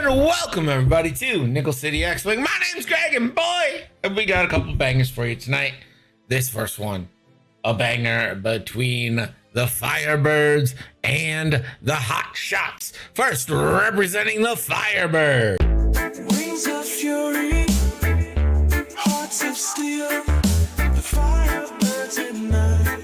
And welcome everybody to Nickel City X-Wing. My name's Greg, and boy, we got a couple bangers for you tonight. This first one, a banger between the Firebirds and the Hot Shots. First, representing the Firebird. Wings of fury, hearts of steel, the Firebirds at night.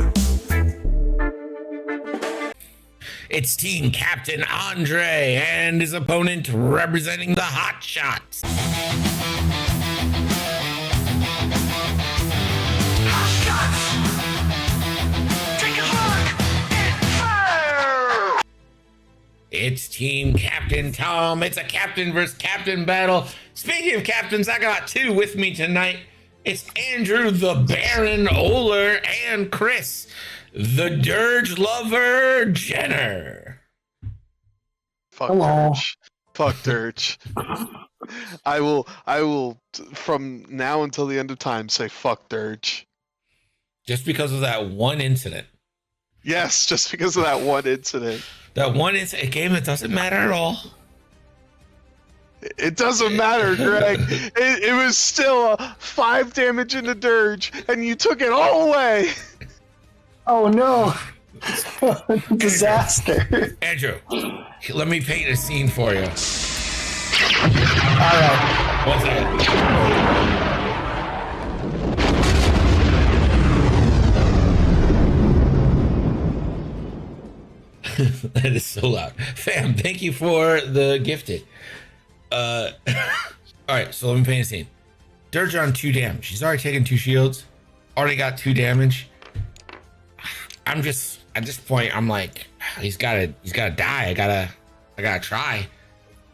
It's Team Captain Andre and his opponent representing the Hot Shots. Hot shots! Take a look and fire! It's Team Captain Tom. It's a captain versus captain battle. Speaking of captains, I got two with me tonight. It's Andrew the Baron Oler and Chris the Dirge Lover Jenner. Fuck Hello. Dirge. Fuck Dirge. I will from now until the end of time say fuck Dirge. Just because of that one incident. Yes, just because of that one incident. That one incident, a game that doesn't matter at all. It doesn't matter, Greg. It was still a 5 damage into Dirge, and you took it all away. Oh no! Disaster. Andrew, let me paint a scene for you. Alright. What's that? That is so loud. Fam, thank you for the gifted. All right, so let me paint a scene. Dirge on 2 damage. He's already taken 2 shields. Already got 2 damage. I'm just at this point. I'm like, he's gotta die. I gotta try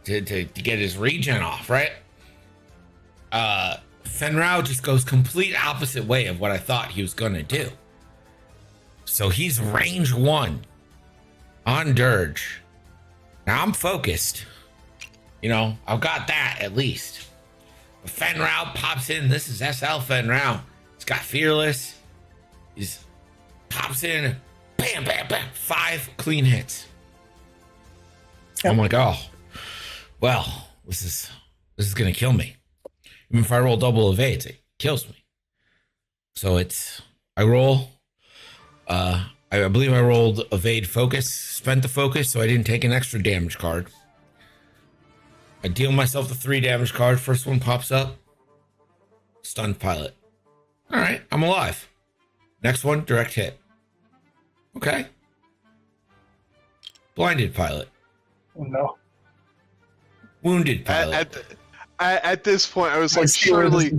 to get his regen off, right? Fenrau just goes complete opposite way of what I thought he was gonna do. So he's range 1 on Dirge. Now I'm focused. You know, I've got that at least. But Fenrau pops in. This is SL Fenrau. He's got Fearless. He's pops in. Bam, bam, bam. 5 clean hits. I'm like, oh, well, this is gonna kill me. Even if I roll double evades, it kills me. So I roll. I believe I rolled evade focus, spent the focus, so I didn't take an extra damage card. I deal myself the 3 damage card. First one pops up. Stunned pilot. All right, I'm alive. Next one, direct hit. Okay. Blinded pilot. Oh no. Wounded pilot. At this point, I was like, surely.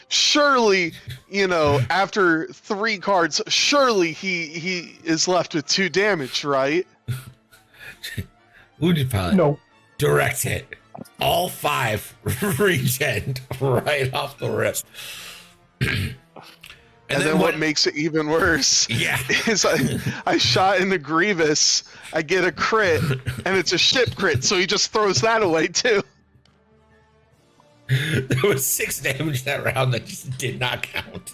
surely, you know, after 3 cards, surely he is left with 2 damage, right? Wounded pilot. No. Direct hit. All 5 regen right off the rip. And then what makes it even worse is I shot into Grievous, I get a crit, and it's a ship crit, so he just throws that away too. There was 6 damage that round that just did not count.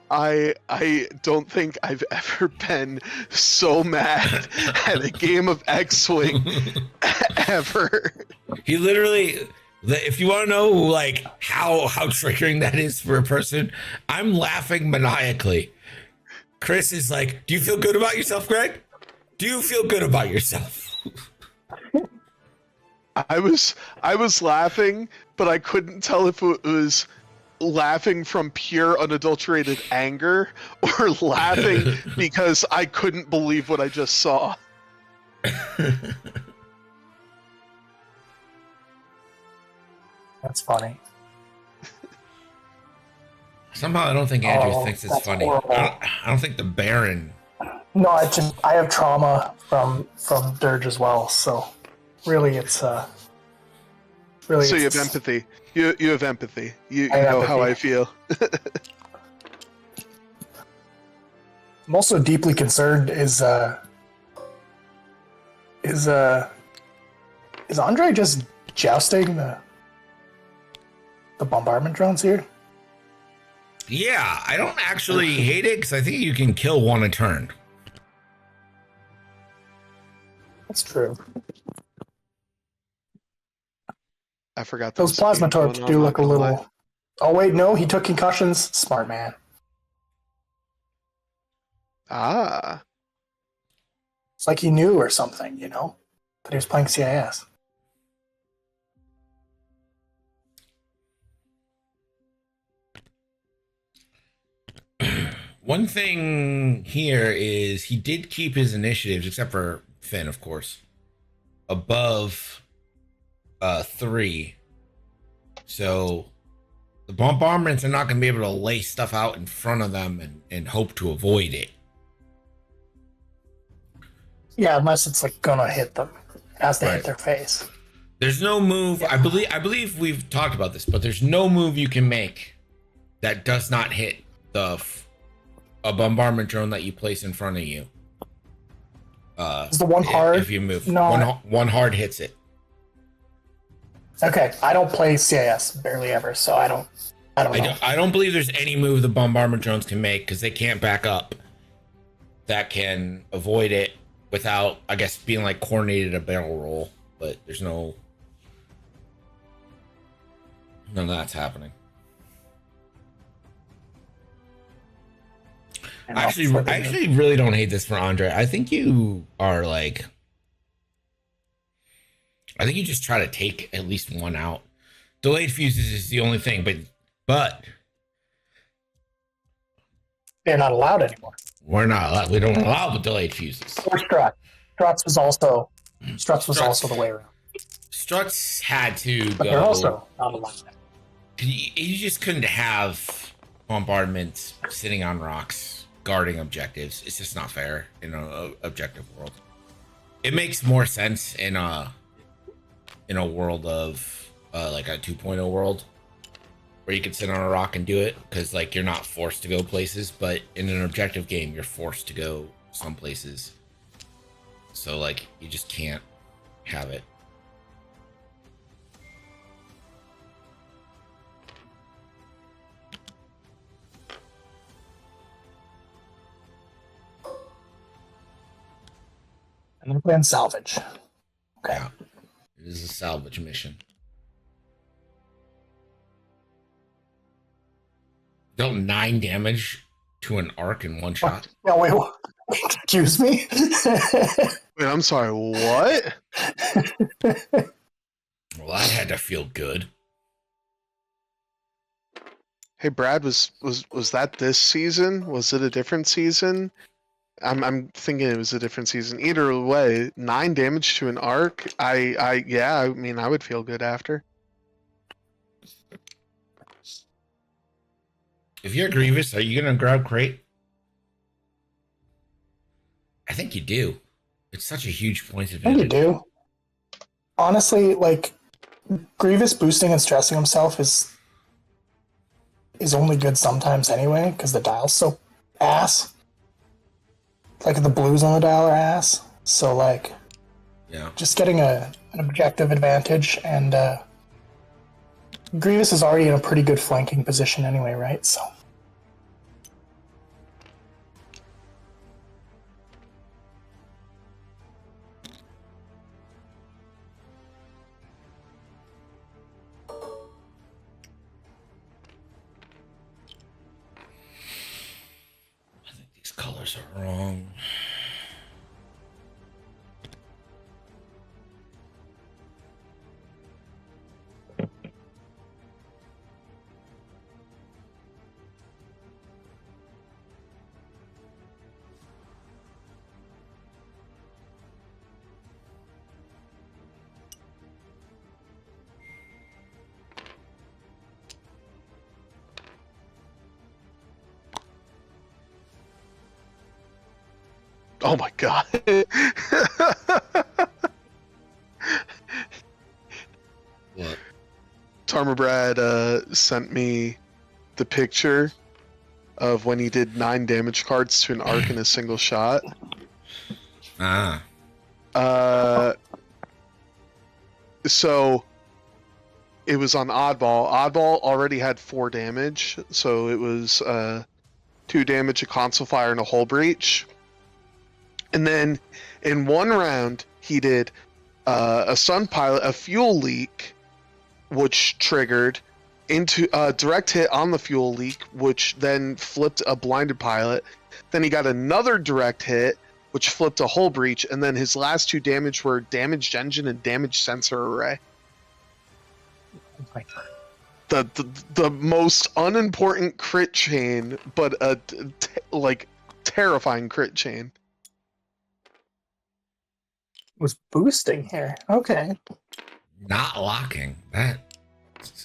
I don't think I've ever been so mad at a game of X-Wing ever. He literally, if you want to know like how triggering that is for a person, I'm laughing maniacally. Chris is like, do you feel good about yourself, Greg? Do you feel good about yourself? I was laughing, but I couldn't tell if it was laughing from pure unadulterated anger or laughing because I couldn't believe what I just saw. That's funny. Somehow I don't think Andrew thinks it's that's funny. horrible. I don't think the Baron. No, I have trauma from Dirge as well, so really it's really. So you it's, have empathy. You have empathy. You I have know how empathy. I feel. I'm also deeply concerned is Andre just jousting the bombardment drones here? Yeah, I don't actually hate it because I think you can kill one a turn. That's true. I forgot Those was a plasma game going torch on, do not look a gonna lie. little. Oh wait, no, he took concussions. Smart man. Ah, It's like he knew or something, that he was playing CIS. One thing here is he did keep his initiatives, except for Finn, of course, above 3. So the bombardments are not going to be able to lay stuff out in front of them and hope to avoid it. Yeah, unless it's like gonna hit them as they Right. hit their face. There's no move. Yeah. I believe we've talked about this, but there's no move you can make that does not hit a bombardment drone that you place in front of you. Is the one hard? If you move, No. one hard hits it. Okay, I don't play CIS barely ever, so I don't know. I don't believe there's any move the bombardment drones can make because they can't back up that can avoid it without, I guess, being like coordinated a barrel roll. But there's none of that's happening. And I actually also the- really don't hate this for Andre. I think you are like, I think you just try to take at least one out. Delayed fuses is the only thing, but they're not allowed anymore. we're not allowed. We don't allow the delayed fuses. Or Strut. Struts was also the way around. Struts had to But go. they're also not allowed. You just couldn't have bombardments sitting on rocks guarding objectives. It's just not fair in an objective world. It makes more sense in a world of like a 2.0 world where you can sit on a rock and do it because like you're not forced to go places, but in an objective game you're forced to go some places. So like you just can't have it. And they're playing salvage. Okay. Yeah. It is a salvage mission. Dealt 9 damage to an arc in one shot. No, wait. Excuse me? wait, I'm sorry. What? Well, that had to feel good. Hey, Brad, was that this season? Was it a different season? I'm thinking it was a different season. Either way, 9 damage to an arc. I mean, I would feel good after. If you're Grievous, are you gonna grab crate? I think you do. It's such a huge point I think you advantage. do. Honestly, like, Grievous boosting and stressing himself is only good sometimes anyway, because the dial's so ass. Like, the blues on the dial are ass. So, like, Yeah. just getting an objective advantage, and Grievous is already in a pretty good flanking position anyway, right? So. I think these colors are wrong. Oh my god. What? Tarma Brad sent me the picture of when he did 9 damage cards to an arc in a single shot. Ah. So it was on Oddball. Oddball already had 4 damage, so it was 2 damage, a console fire, and a hull breach. And then in one round, he did a stun pilot, a fuel leak, which triggered into a direct hit on the fuel leak, which then flipped a blinded pilot. Then he got another direct hit, which flipped a hull breach, and then his last 2 damage were damaged engine and damaged sensor array. The most unimportant crit chain, but a terrifying crit chain. Was boosting here. Okay. Not locking. That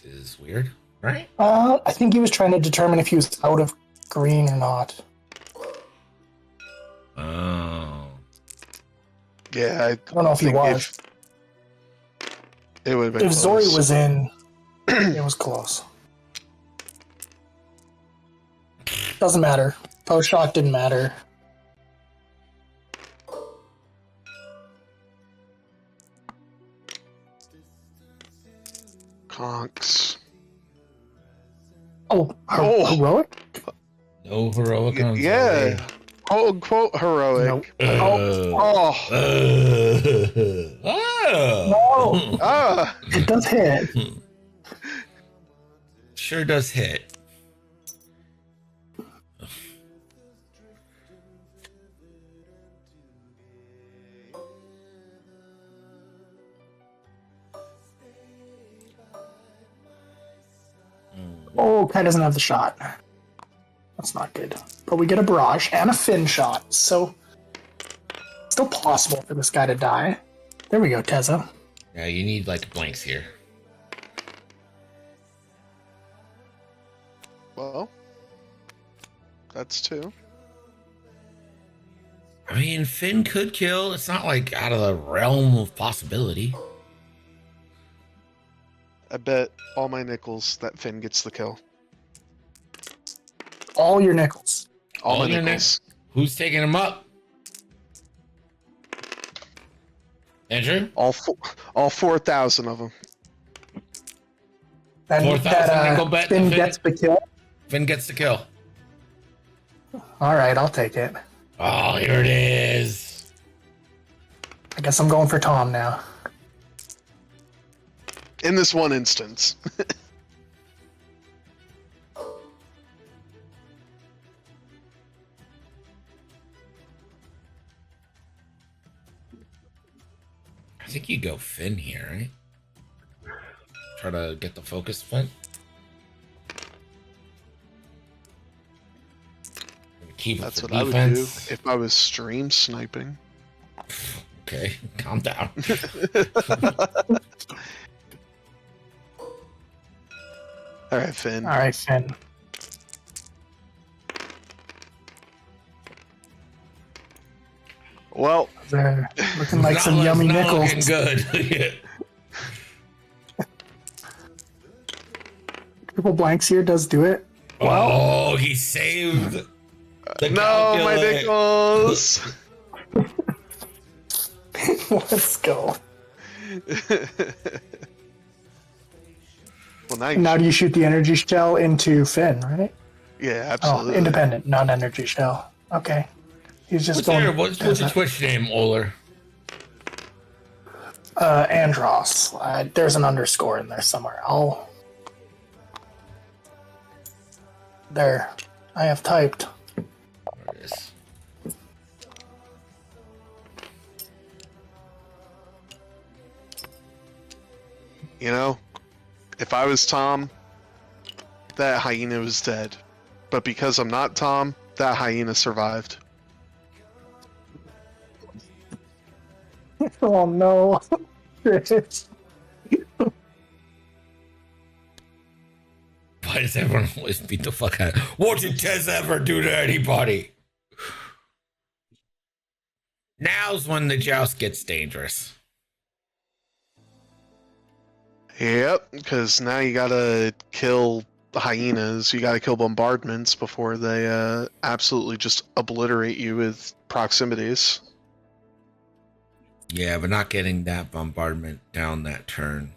is weird, right? I think he was trying to determine if he was out of green or not. Oh. Yeah, I don't know if he think was. It would have been If close. Zori was in, it was close. Doesn't matter. Post shock didn't matter. Conks. Oh, Oh. heroic? No heroic on Yeah. Quote unquote heroic. Nope. Oh. Oh. Ah. It does hit. Sure does hit. Oh, Kai doesn't have the shot. That's not good. But we get a barrage and a fin shot, so still possible for this guy to die. There we go, Tezza. Yeah, you need like blanks here. Well, that's 2. I mean, Finn could kill. It's not like out of the realm of possibility. I bet all my nickels that Finn gets the kill. All your nickels. All my your nickels. Who's taking him up? Andrew? All 4,000 of them. And 4,000 nickel bet. Finn gets the kill. Finn gets the kill. All right, I'll take it. Oh, here it is. I guess I'm going for Tom now. In this one instance. I think you go Finn here, right? Try to get the focus, Finn. Keep That's it for what I would do defense. if I was stream sniping. Okay, calm down. All right, Finn. All right, Finn. Well, They're looking like some yummy not nickels. looking good. Yeah. Triple blanks here does do it. Oh, he saved the no, my calculate. nickels. Let's go. Well, now Now do you shoot the energy shell into Finn, right? yeah, Oh, absolutely. independent, not energy shell. Okay. He's just What's going. your Twitch name, Oler? Andros. There's an underscore in there somewhere. There. I have typed. There it is. You know, if I was Tom, that hyena was dead. But because I'm not Tom, that hyena survived. Oh no. Why does everyone always beat the fuck out? What did Tez ever do to anybody? Now's when the joust gets dangerous. Yep, because now you gotta kill the hyenas, you gotta kill bombardments before they absolutely just obliterate you with proximities. Yeah, but not getting that bombardment down that turn.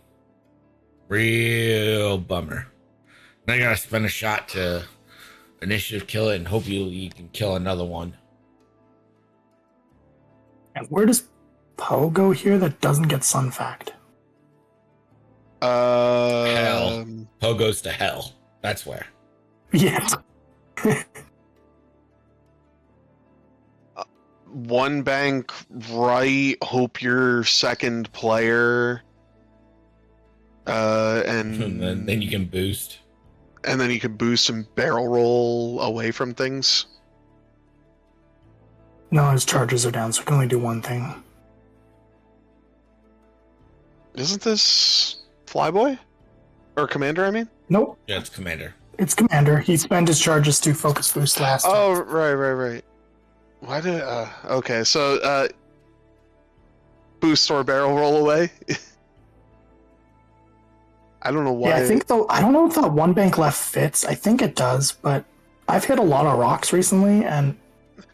Real bummer. Now you gotta spend a shot to initiative kill it and hope you can kill another one. And where does Pogo here that doesn't get Sun Fact? Hell. Poe goes to hell. That's where. Yes. One bank right, hope your second player. And then you can boost. And then you can boost and barrel roll away from things. No, his charges are down, so he can only do one thing. Isn't this Flyboy? Or Commander, I mean? Nope, Yeah, it's Commander. it's Commander. He spent his charges to focus boost last time. Oh, right. Why did okay, so boost or barrel roll away? I don't know why. Yeah, I think though I don't know if that one bank left fits. I think it does, but I've hit a lot of rocks recently, and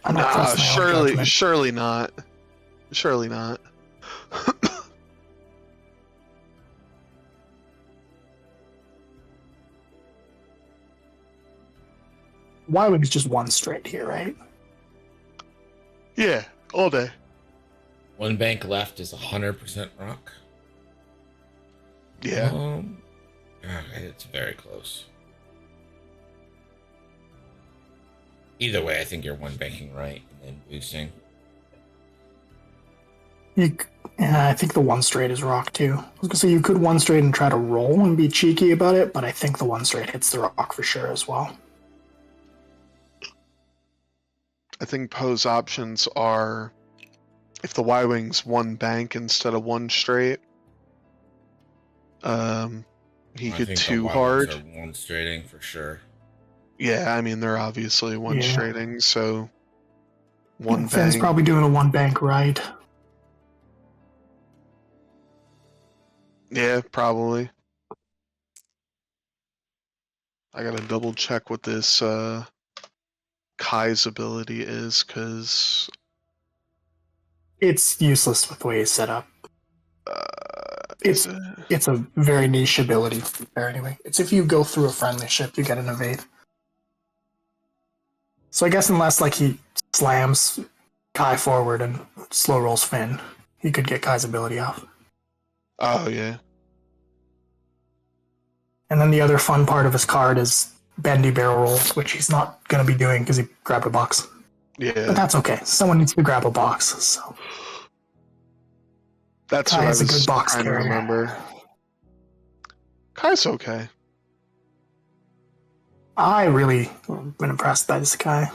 I'm not Nah, trusting my own judgment. surely not. Surely not. Y-Wing's just one straight here, right? Yeah, all day. One bank left is 100% rock. Yeah. It's very close. Either way, I think you're one banking right and then boosting. I think the one straight is rock too. I was gonna say you could one straight and try to roll and be cheeky about it, but I think the one straight hits the rock for sure as well. I think Poe's options are if the Y-Wing's one bank instead of one straight. He I could think two the Wild hard. Ones are one straighting for sure. Yeah, I mean they're obviously one Yeah. straighting, so one Finn's bank. probably doing a one bank right. Yeah, probably. I gotta double check what this Kai's ability is, because It's useless with the way he's set up. is It's it? it's a very niche ability to be fair anyway. It's if you go through a friendly ship, you get an evade. So I guess unless like he slams Kai forward and slow rolls Finn, he could get Kai's ability off. Oh yeah. And then the other fun part of his card is bendy barrel rolls, which he's not going to be doing because he grabbed a box. But Yeah. that's okay. Someone needs to grab a box. So That's Kai what I is a was good box trying to carrier. remember. Kai's okay. I really been impressed by this guy.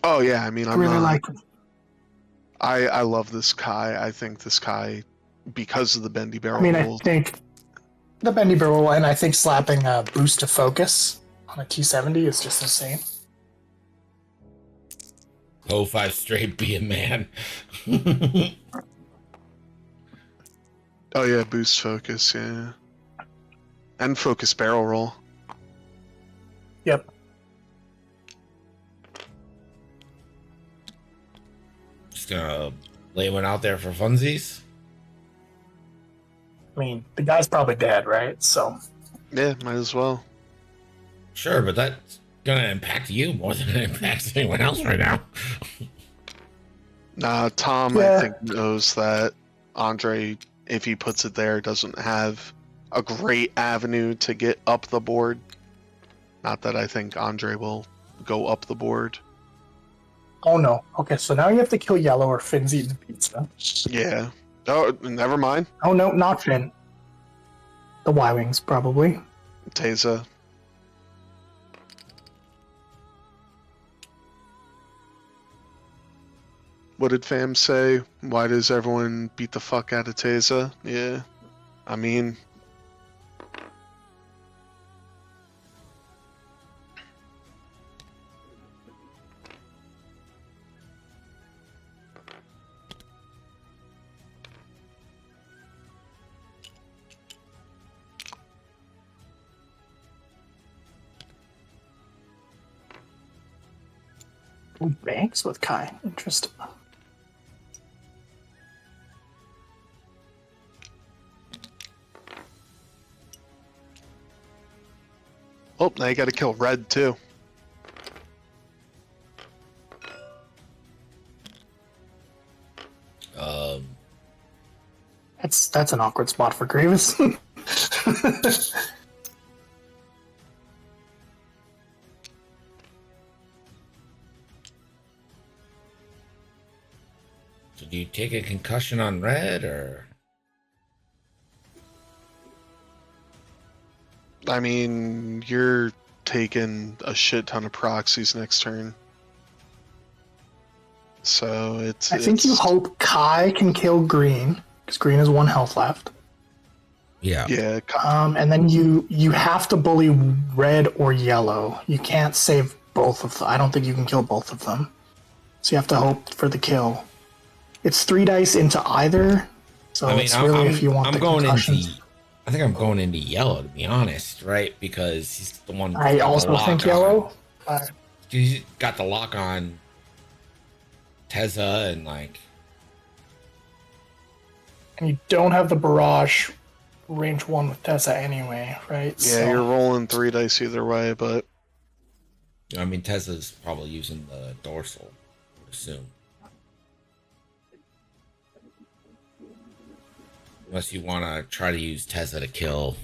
Oh yeah, I mean I I'm really not, like him. I love this Kai. I think this Kai, because of the bendy barrel I mean, I rolls. think the bendy barrel, and I think slapping a boost to focus on a T70 is just insane. Oh, 5 straight, be a man. Oh yeah, boost focus, yeah. And focus barrel roll. Yep. Just gonna lay one out there for funsies. I mean, the guy's probably dead, right? So Yeah, might as well. Sure, but that's gonna impact you more than it impacts anyone else right now. Nah, Tom, Yeah. I think, knows that Andre, if he puts it there, doesn't have a great avenue to get up the board. Not that I think Andre will go up the board. oh no. Okay, so now you have to kill yellow or Finn's eating pizza. Yeah. Oh, never mind. Oh no, not Finn. The Y-Wings, probably. Teza. What did fam say? Why does everyone beat the fuck out of Teza? Yeah. I mean, Ooh, Banks with Kai. Interesting. oh, now you gotta kill red too. Um, That's an awkward spot for Grievous. so do you take a concussion on red or? I mean, you're taking a shit ton of proxies next turn. So it's. I think you hope Kai can kill Green, because Green has 1 health left. Yeah. Yeah, And then you have to bully red or yellow. You can't save both of them. I don't think you can kill both of them. So you have to hope for the kill. It's 3 dice into either. So I mean, it's really if you want the going concussions. into. I think I'm going into yellow to be honest, right? Because he's the one. I also think yellow. He's got the lock on Tezza and like. And you don't have the barrage range 1 with Tessa anyway, right? yeah, you're rolling 3 dice either way, but I mean, Tezza's probably using the dorsal, I would assume. Unless you want to try to use Tezza to kill.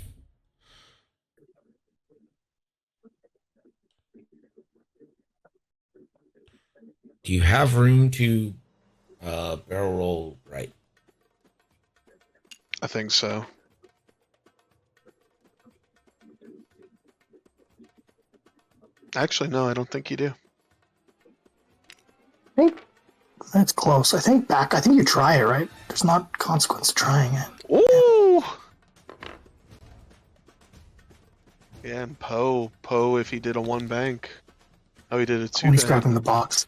Do you have room to barrel roll right? I think so. Actually, no, I don't think you do. I think that's close. I think you try it, right? There's not consequence to trying it. Ooh! Yeah, and Poe, if he did a 1 bank. Oh, he did a 2 He's bank. grabbing the box.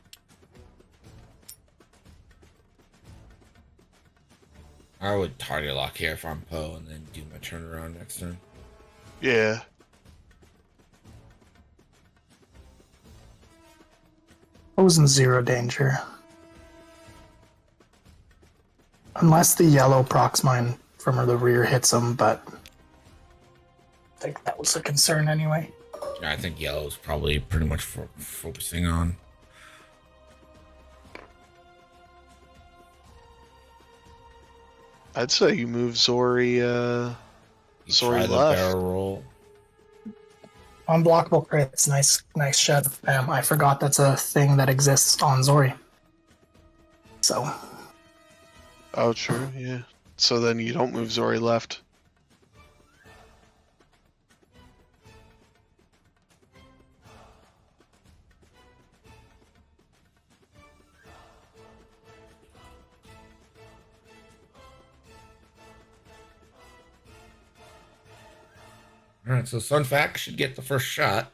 I would target lock here if I'm Poe and then do my turnaround next turn. Yeah. I was in 0 danger. Unless the yellow procs mine from the rear hits him, but I think that was a concern anyway. Yeah, I think yellow's probably pretty much focusing on. I'd say you move Zori, You Zori try the left. barrel roll. Unblockable crits, nice shed. I forgot that's a thing that exists on Zori. So, Oh, true, yeah. So then you don't move Zori left. All right, so Sunfac should get the first shot.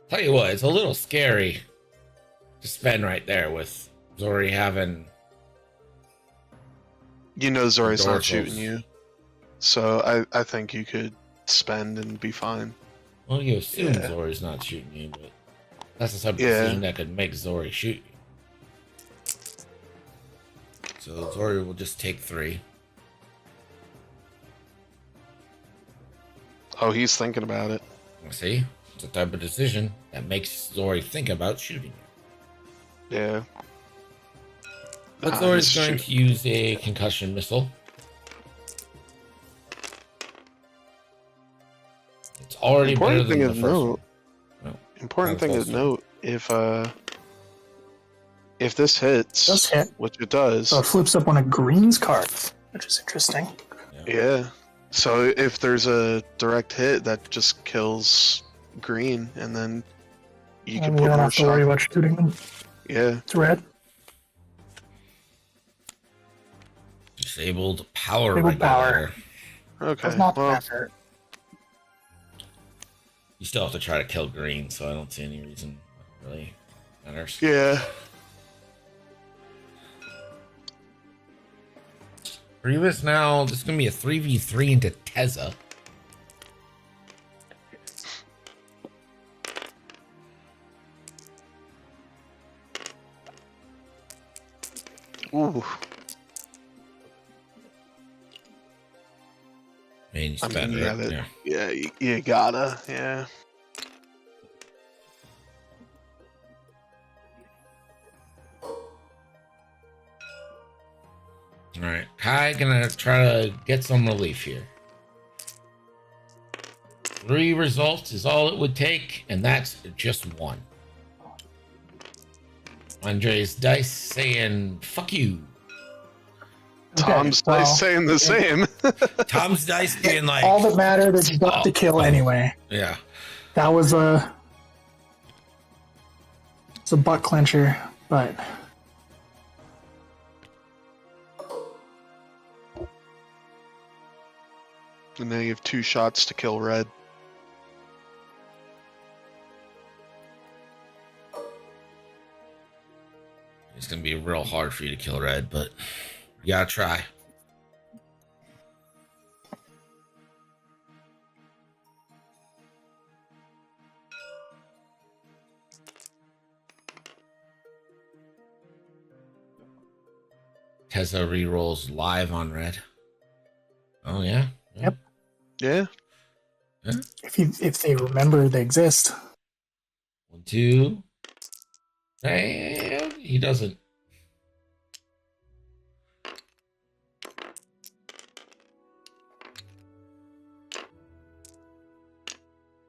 Tell you what, it's a little scary to spend right there with Zori having. You know Zori's not Dorsals. shooting you. So I think you could spend and be fine. Well, you assume Yeah. Zori's not shooting you, but that's the type of Yeah. scene that could make Zori shoot you. So Zori will just take 3. Oh, he's thinking about it. See, it's a type of decision that makes Zori think about shooting you. Yeah. But Ah, Zori's he's going to use a concussion missile. It's already better Important than thing the is first note. one. No. Important That's thing also- to note, if this hits, it does hit. which it does, So it flips up one of Green's cards, which is interesting. yeah. So if there's a direct hit, that just kills Green, and then you can And put you don't more have to worry shock. about shooting them. Yeah. It's red. Disabled power Disabled power. regulator. Okay. That's not Well, that hurt. You still have to try to kill Green, so I don't see any reason that really matters. yeah. Grievous now, this is going to be a 3v3 into Tezza. Ooh. I mean, he's I mean, better. you gotta, Yeah. yeah, you gotta, yeah. All right, Kai gonna try to get some relief here. 3 results is all it would take, and that's just 1. Andre's dice saying "fuck you." Tom's well, dice saying the same. Tom's dice being like, all that mattered is you got the kill anyway. yeah. That was it's a butt clencher, but And now you have 2 shots to kill Red. It's gonna be real hard for you to kill Red, but you gotta try. Tessa rerolls live on Red. Oh yeah. Yep. Yeah. if they remember they exist. 1, 2. Hey, he doesn't.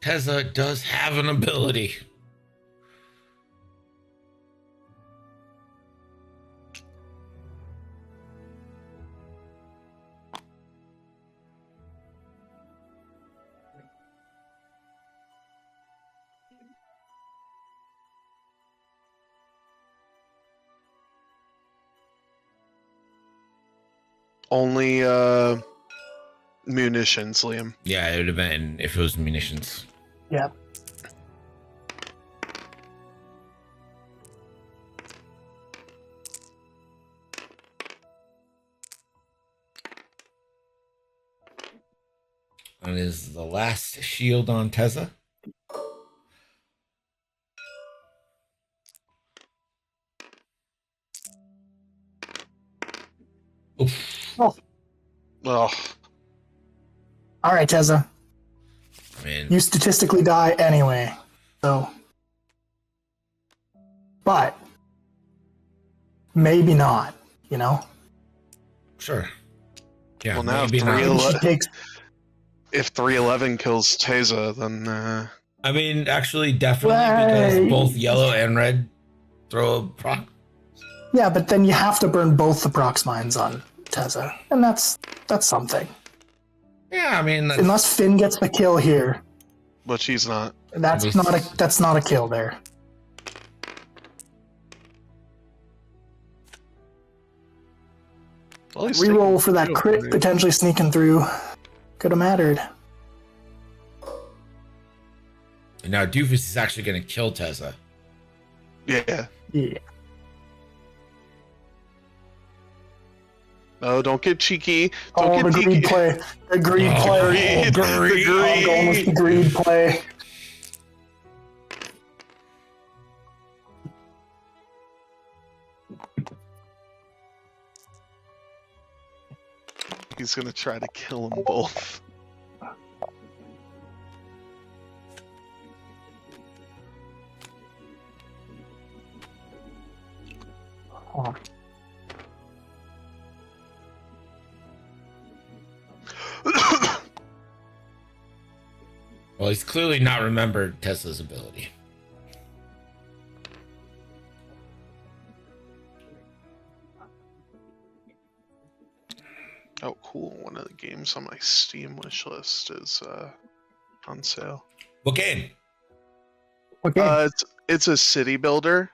Tessa does have an ability. Only munitions, Liam. Yeah, it would have been if it was munitions. Yep. That is the last shield on Tessa. Oof. Oh, Oh, all right, Tessa. I mean, You statistically die anyway, so. But maybe not. You know. sure. Yeah, Well, now maybe if not. Well, She takes. if 311 kills Teza, then I mean, actually, definitely Right. because both yellow and red throw a proc. Yeah, but then you have to burn both the prox mines on Tessa, and that's something. Yeah, I mean, that's, Unless Finn gets the kill here, but she's not. that's not a kill there. Well, he's Reroll taking for that two, crit right? potentially sneaking through. Could have mattered. now Doofus is actually going to kill Tessa. Yeah. Yeah. No, don't get cheeky. Don't Oh, the get greed cheeky. play. The greed Oh, play. greed. I'm going with the greed play. He's gonna try to kill them both. Oh, Well, he's clearly not remembered Tessa's ability. Oh, cool. One of the games on my Steam wish list is on sale. What game? okay. It's a city builder.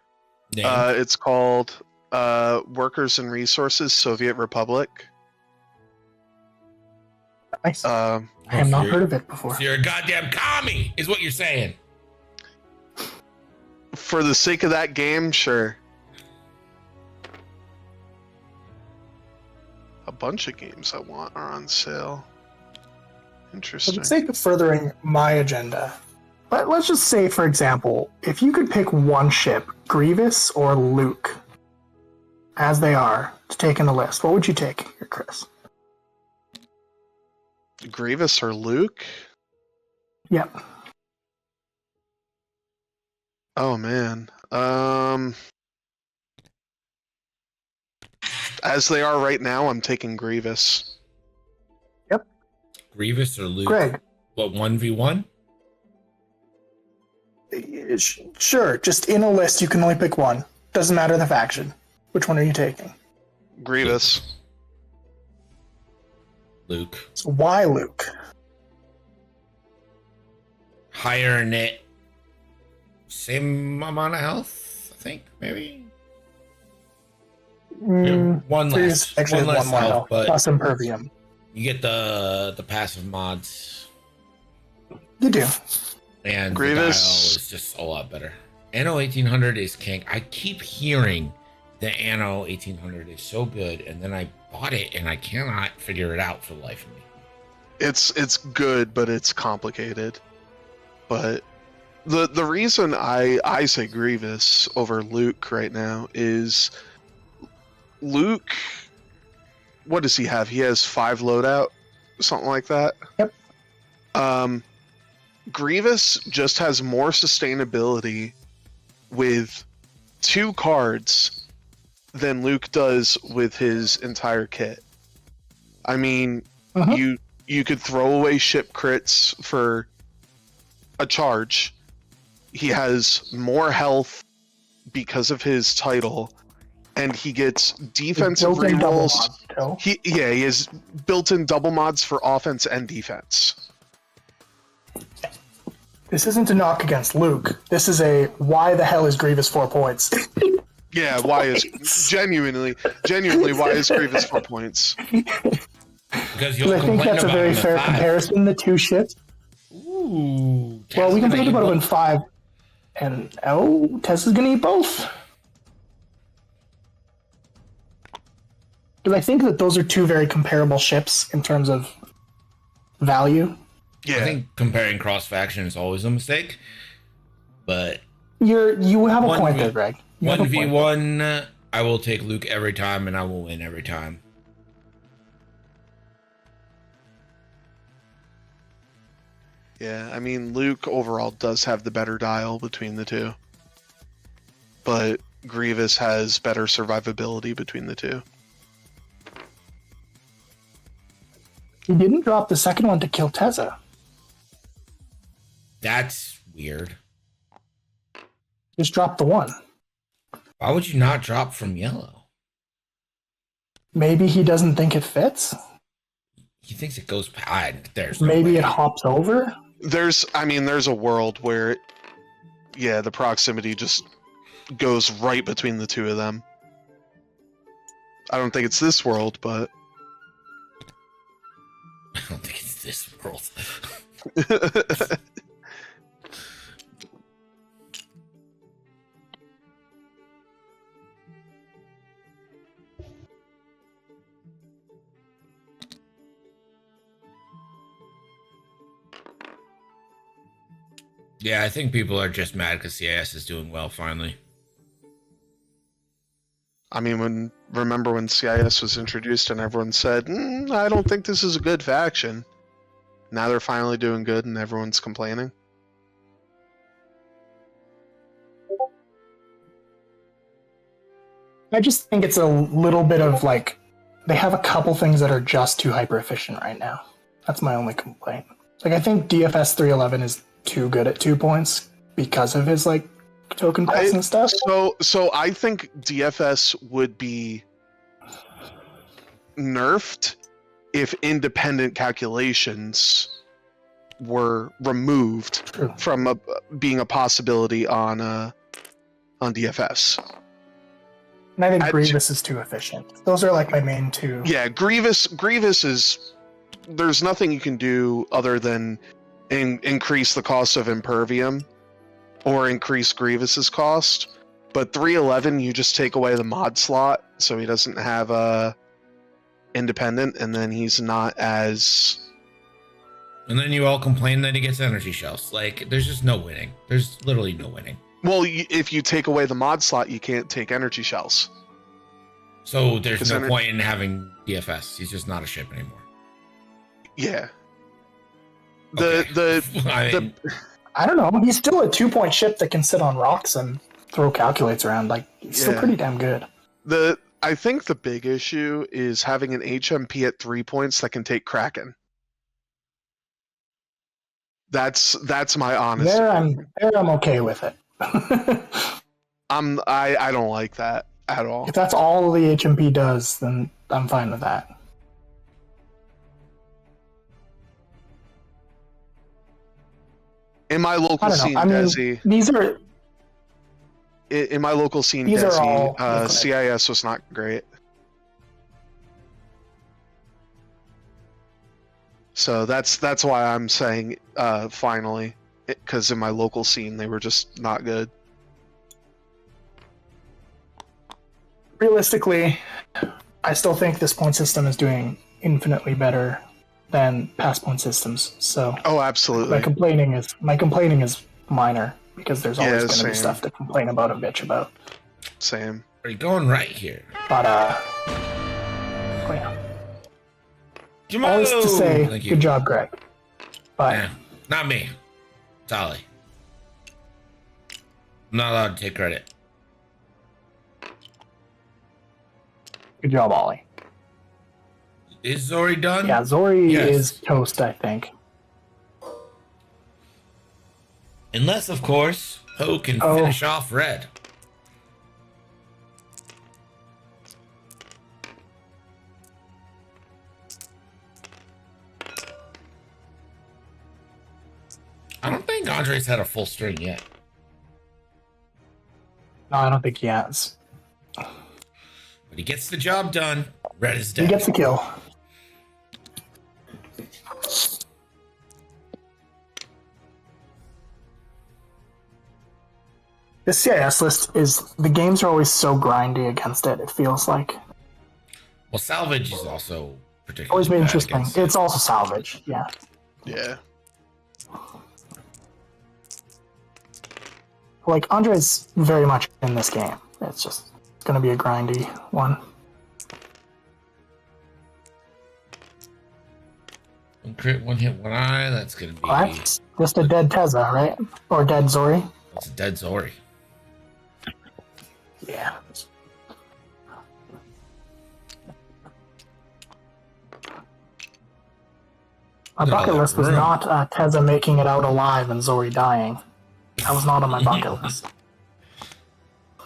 Name? It's called Workers and Resources Soviet Republic. Nice. I Um, have not you're- heard of it before. So you're a goddamn commie, is what you're saying. for the sake of that game, sure. A bunch of games I want are on sale. For Interesting. the sake of furthering my agenda, let's just say, for example, if you could pick one ship, Grievous or Luke, as they are to take in the list, what would you take here, Chris? Grievous or Luke? Yep. Oh man. As they are right now, I'm taking Grievous. Grievous or Luke? Greg. What, 1v1? Sure, just in a list, you can only pick one. Doesn't matter the faction. Which one are you taking? Grievous. Luke. So why Luke? Higher net. Same amount of health, I think, maybe? One less. Actually, One less more health, but plus Impervium. you get the passive mods. You do. And Grievous. the dial is just a lot better. Anno 1800 is king. I keep hearing that Anno 1800 is so good, and then I bought it, and I cannot figure it out for the life of me. It's good, but it's complicated. But the reason I say Grievous over Luke right now is Luke. What does he have? He has 5 loadout, something like that. Yep. Grievous just has more sustainability with 2 cards than Luke does with his entire kit. I mean, you could throw away ship crits for a charge. He has more health because of his title, and he gets defensive Built-in double rerolls. mods, too. He has built-in double mods for offense and defense. This isn't a knock against Luke. This is a why the hell is Grievous 4 points? Yeah, why is genuinely why is Grievous 4 points? Because you'll I think complain that's a about very him at fair 5. comparison, the 2 ships. Ooh. Well, we can Tessa's think about gonna it in eat 5. And, Tessa's going to eat both. Because I think that those are 2 very comparable ships in terms of value. Yeah, I think comparing cross faction is always a mistake, but You have a One point v- there, Greg. You have a point. 1v1, I will take Luke every time, and I will win every time. yeah. I mean, Luke overall does have the better dial between the 2, but Grievous has better survivability between the 2. He didn't drop the second one to kill Tessa. That's weird. Just dropped the one. Why would you not drop from yellow? Maybe he doesn't think it fits. He thinks it goes past. There's no Maybe way. it hops over. There's a world where, yeah, the proximity just goes right between the 2 of them. I don't think it's this world, but I don't think it's this world. Yeah, I think people are just mad because CIS is doing well finally. I mean, remember when CIS was introduced and everyone said, I don't think this is a good faction. Now they're finally doing good and everyone's complaining. I just think it's a little bit of like, they have a couple things that are just too hyper efficient right now. That's my only complaint. Like, I think DFS 311 is too good at 2 points because of his like token pets and stuff. So I think DFS would be nerfed if independent calculations were removed True. from being a possibility on DFS. And I think I'd- Grievous is too efficient. Those are like my main 2. Yeah, Grievous is, there's nothing you can do other than increase the cost of Impervium or increase Grievous's cost. But 311, you just take away the mod slot, so he doesn't have a independent, and then he's not as. And then you all complain that he gets energy shells. Like, there's just no winning. There's literally no winning. Well, if you take away the mod slot, you can't take energy shells. So there's Because no then point in having DFS. He's just not a ship anymore. Yeah. Okay. I don't know. He's still a 2-point ship that can sit on rocks and throw calculates around. Like, he's still Yeah. pretty damn good. I think the big issue is having an HMP at 3 points that can take Kraken. That's my honest. There I'm okay with it. I don't like that at all. If that's all the HMP does, then I'm fine with that. In my I local don't know. scene, I mean, Desi, these are in my local scene, These are Desi, all- CIS was not great. So that's why I'm saying finally, because in my local scene they were just not good. realistically, I still think this point system is doing infinitely better than past point systems. So Oh, my absolutely. complaining is minor because there's always Yeah, going to be same. stuff to complain about and bitch about. Same. Are you going right here? But oh yeah. Jamal! All this to say, Thank you. good job, Greg. But Yeah, not me. Solly. I'm not allowed to take credit. good job, Ollie. Is Zori done? Yeah, Zori Yes. is toast, I think. Unless, of course, Ho can Oh. finish off Red. I don't think Andre's had a full string yet. No, I don't think he has. But he gets the job done. Red is He dead. gets the kill. This CIS list is the games are always so grindy against it. It feels like Well, Salvage is also particularly always been bad interesting. against it. It's also salvage, yeah. Yeah. Like Andre's very much in this game. It's gonna be a grindy one. One crit, one hit, one eye. That's gonna be Well, that's just a dead Tezza, right? Or dead Zori. that's a dead Zori. Yeah. My Look at all bucket that list was room. not Tezza making it out alive and Zori dying. That was not on my bucket list.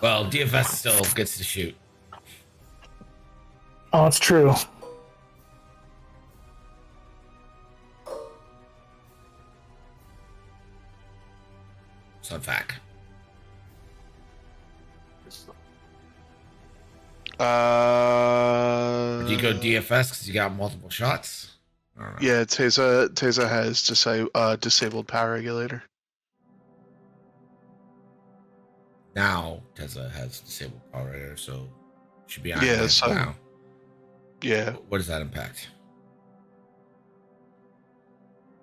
Well, DFS still gets to shoot. Oh, it's true. Fun fact. Do you go DFS because you got multiple shots? I don't know. Yeah, Teza has disabled power regulator. Now Tezza has disabled power radar, so should be on Yeah, yeah, so- now. Yeah. What does that impact?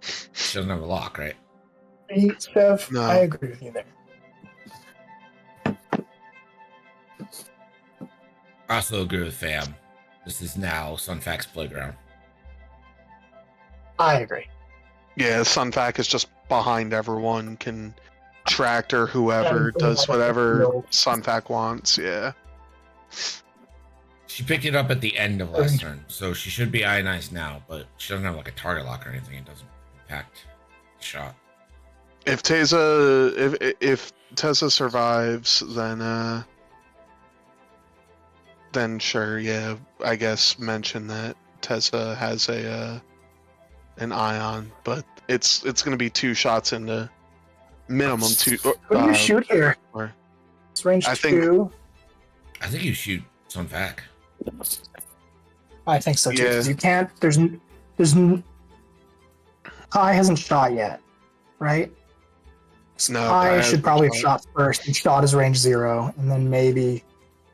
She doesn't have a lock, right? Chev, No. I agree with you there. I also agree with Fam. This is now Sunfac's playground. I agree. Yeah, Sunfac is just behind everyone, can tractor whoever, Yeah, does whatever no. Sunfac wants, yeah. She picked it up at the end of last turn, so she should be ionized now, but she doesn't have like a target lock or anything. It doesn't impact the shot. If Teza survives, then sure, yeah, I guess mention that Teza has an ion, but it's gonna be 2 shots into minimum 2. Who do you shoot here? or- It's range I think- 2. I think you shoot Sunfac. I think so too. Yeah. 'Cause you can't. Kai hasn't shot yet, right? No, Kai I should probably have haven't shot first, and shot is range 0, and then maybe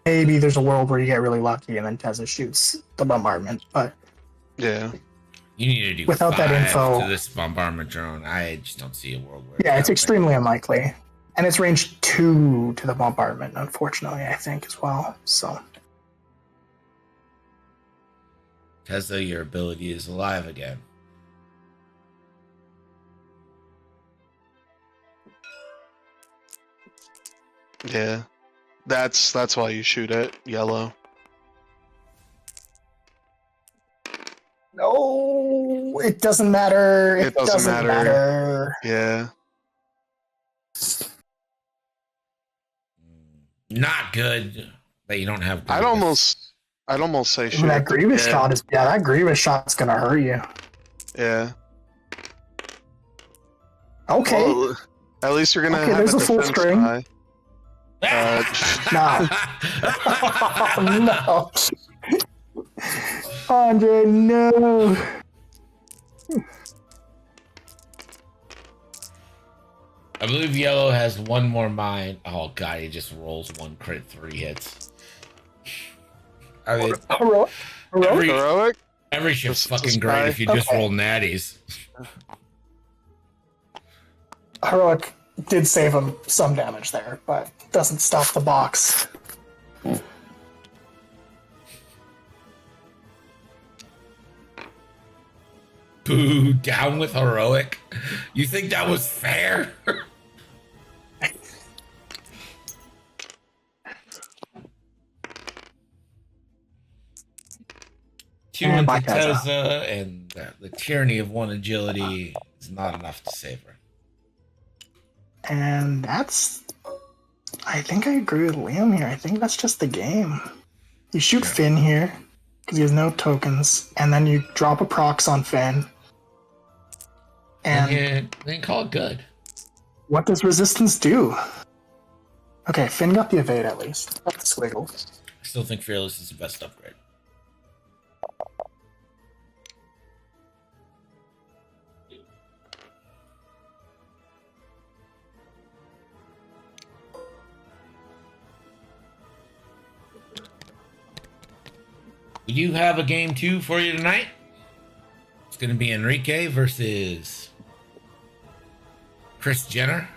there's a world where you get really lucky, and then Tezza shoots the bombardment. But Yeah. You need to do Without that 5 info- to this bombardment drone. I just don't see a world where yeah, it's that extremely unlikely, and it's range 2 to the bombardment. Unfortunately, I think as well. So Tesla, your ability is alive again. Yeah. That's why you shoot it, yellow. No, it doesn't matter. It doesn't matter. Yeah. Not good that you don't have. I'd almost say shoot That it. Grievous shot is that Grievous shot's gonna hurt you. Yeah. Okay. Well, at least you're gonna Okay, have there's a full defense string. die. No. Oh, no. Andre, no. I believe yellow has one more mine. Oh god, he just rolls one crit, 3 hits. I mean, Heroic? every ship's This fucking great if you just okay. roll natties. Heroic did save him some damage there, but doesn't stop the box. Boo, down with heroic. You think that was fair? Two And into my Teza. Teza, and the tyranny of 1 agility is not enough to save her. And that's... I think I agree with Liam here. I think that's just the game. You shoot Finn here, because he has no tokens, and then you drop a prox on Finn. And Then call it good. what does resistance do? Okay, Finn got the evade at least. Got the squiggle. I still think Fearless is the best upgrade. We do have a game 2 for you tonight. It's going to be Enrique versus Chris Jenner,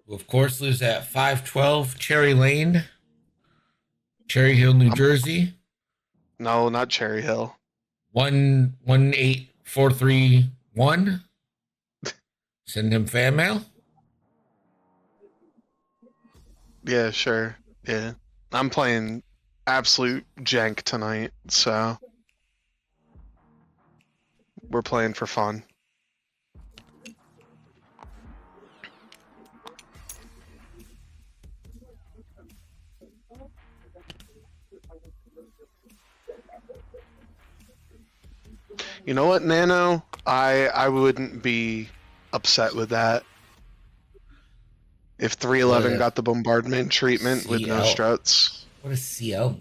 who of course lives at 512 Cherry Lane, Cherry Hill, New Jersey. No, not Cherry Hill. 18431. Send him fan mail. Yeah, sure. Yeah. I'm playing absolute jank tonight, so we're playing for fun. You know what, Nano? I wouldn't be upset with that. If 311 What? got the bombardment treatment with no CL. struts. What does CL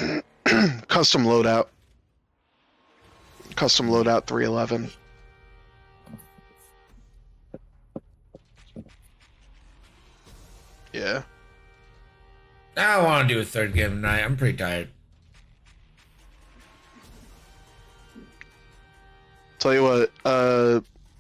mean? Custom loadout. Custom loadout 311. Yeah. I don't want to do a third game tonight. I'm pretty tired. Tell you what,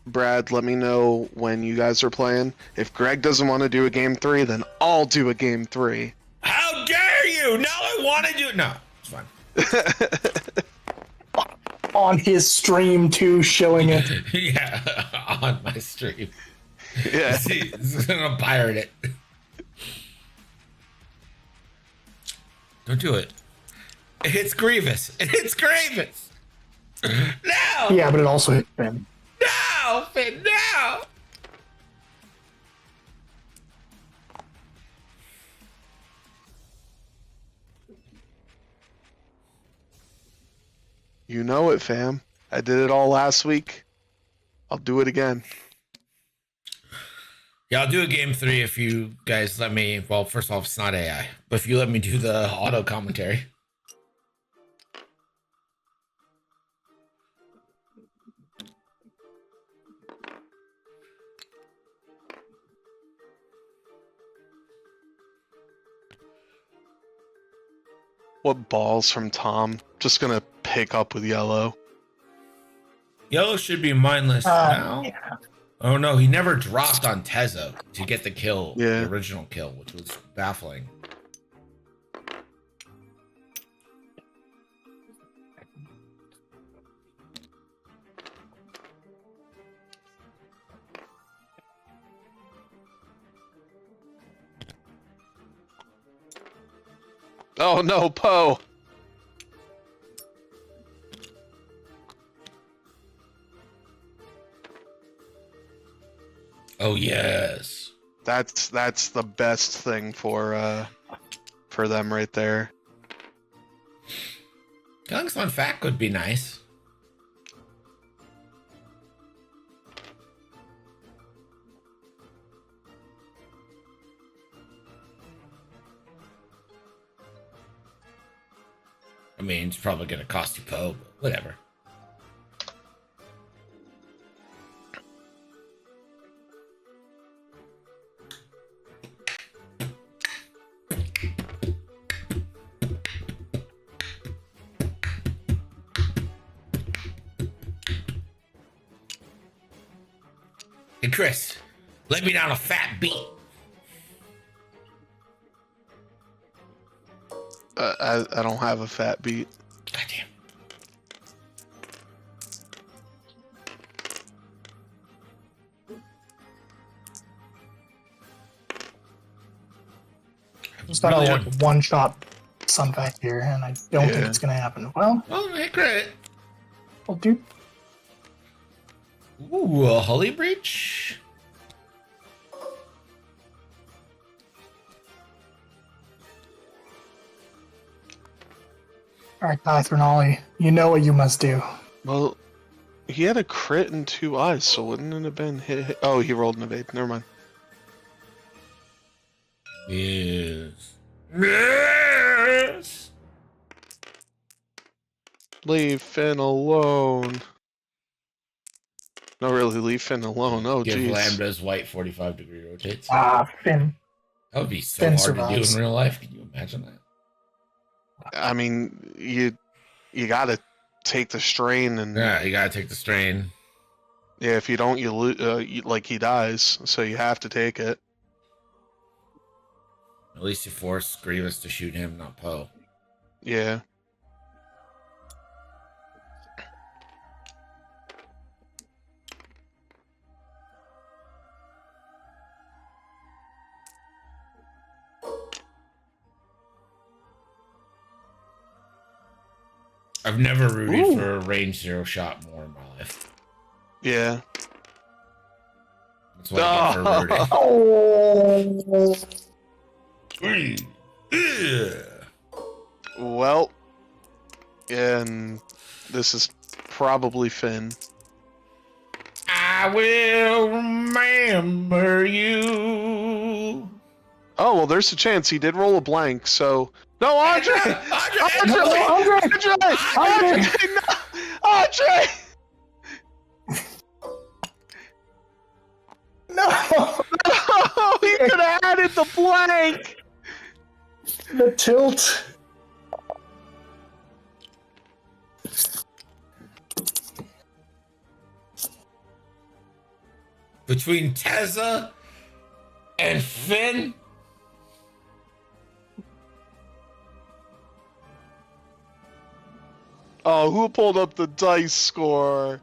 Brad, let me know when you guys are playing. If Greg doesn't want to do a game 3, then I'll do a game 3. How dare you? No, I want to do it. No, it's fine. On his stream too, showing it. Yeah, on my stream. Yeah. See, he's gonna pirate it. Don't do it. It's Grievous. It's Grievous. No! Yeah, but it also hit Finn. No! Finn, no! You know it, fam. I did it all last week. I'll do it again. Yeah, I'll do a game 3 if you guys let me. Well, first off, it's not AI, but if you let me do the auto commentary. What balls from Tom? Just gonna pick up with yellow. Yellow should be mindless now. Yeah. Oh no, he never dropped on Tezzo to get the kill, Yeah. the original kill, which was baffling. Oh no, Poe. Oh yes. That's the best thing for them right there. Killing someone fat could be nice. I mean, it's probably gonna cost you Poe, but whatever. Hey Chris, let me down a fat beat. I don't have a fat beat. Goddamn. Just got a like one-shot Sunfac here, and I don't think Yeah. it's gonna happen. Well, Oh, hey, credit. I'll do. Ooh, a Holy Breach. All right, Threnali, you know what you must do. Well, he had a crit and 2 eyes, so wouldn't it have been hit? Oh, he rolled an evade. Never mind. Yes. Yes. Leave Finn alone. No, really, leave Finn alone. Oh, Give jeez. Lambda's white 45-degree rotates. Ah, Finn. That would be so Finn hard survives. to do in real life. Can you imagine that? I mean, you gotta take the strain, and Yeah, you gotta take the strain. yeah, if you don't, like he dies. So you have to take it. At least you force Grievous to shoot him, not Poe. Yeah. I've never rooted Ooh. for a range 0 shot more in my life. Yeah. That's what I get for rooting. Oh. Ugh. Well, and this is probably Finn. I will remember you. Oh well, there's a chance he did roll a blank. So no, Andre, Andre! Andre, no, Andre. No! Oh, he could have added the blank. The tilt. Between Tezza and Finn. Oh, who pulled up the dice score?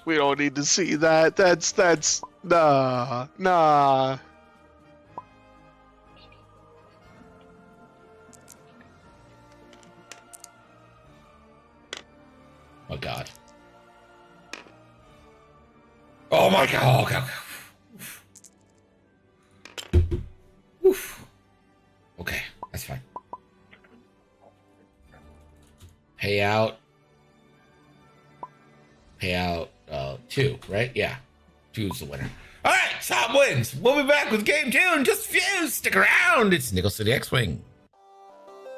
We don't need to see that. That's nah. Oh god. Oh my god. Oh god. Oof. Okay, that's fine. Payout. 2, right? Yeah. 2's the winner. All right, Tom wins. We'll be back with game 2 in just a few. Stick around. It's Nickel City X-Wing.